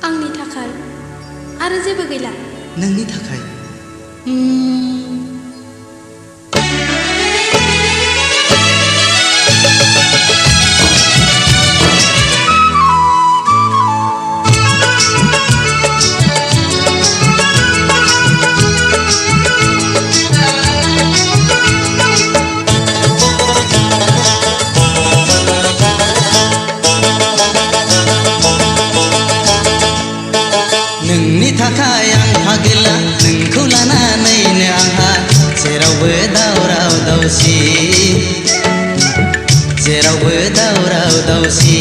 आंनि थाखाय आरो जेबो गैला नोंनि थाखाय नोंनि थाखाय आं फागला नोंखौ लानानैनो आंहा जेरावबो दावराव दावसि जेरावबो दावराव दावसि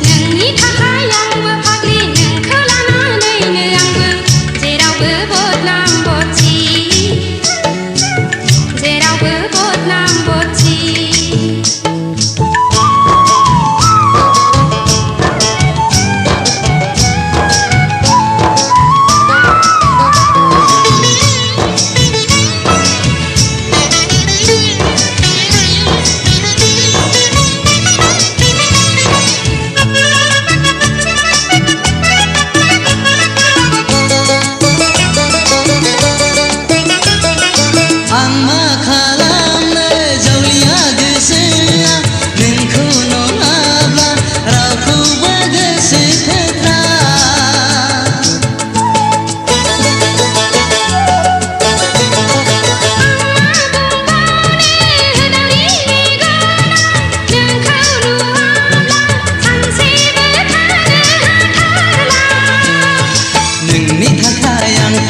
नोंनि थाखाय आंबो फाग्लि नोंखौ लानानैनो आंबो जेरावबो बदनाम बदसि जेरावबो बदनाम बदसि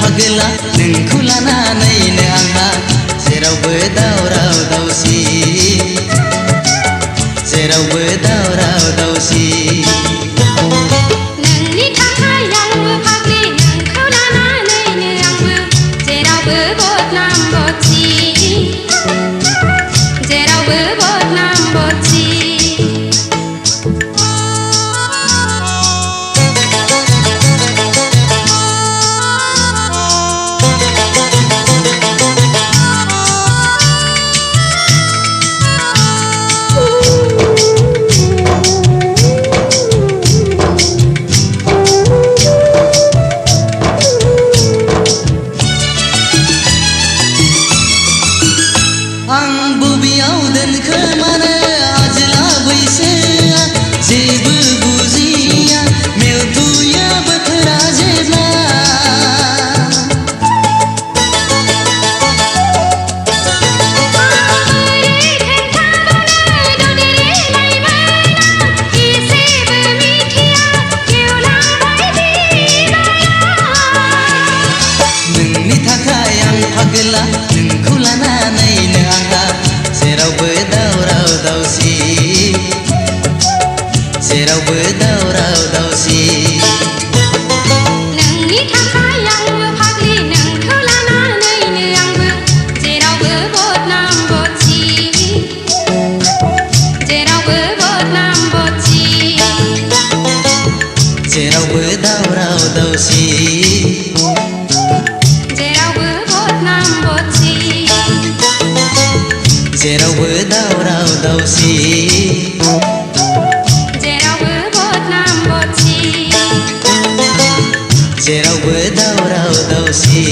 फागला नोंखौ लानानैनो आंहा जेरावबो दावराव दावसि जेरावबो दावराव दावसि नोंनि थाखाय आंबो फाग्लि नोंखौ लानानैनो आंबो जेरावबो बदनाम बदसि जेरावबो बदनाम बदसि आं बबेयाव दोनखोमानो आजोला बैसोआ जेबो बुजिया मेवथुया बोथोरा जेब्ला नोंनि थाखाय आं फागला नोंखौ लानानैनो आंहा जेरावबो दावराव दावसि जेरावबो दावराव दावसि नोंनि थाखाय आंबो फाग्लि नोंखौ लानानैनो आंबो जेरावबो बदनाम बदसि जेरावबो बदनाम बदसि जेरावबो दावराव दावसि जेरावबो बदनाम बदसि जेरावबो दावराव दावसि जेरावबो बदनाम बदसि जेरावबो दावराव दावसि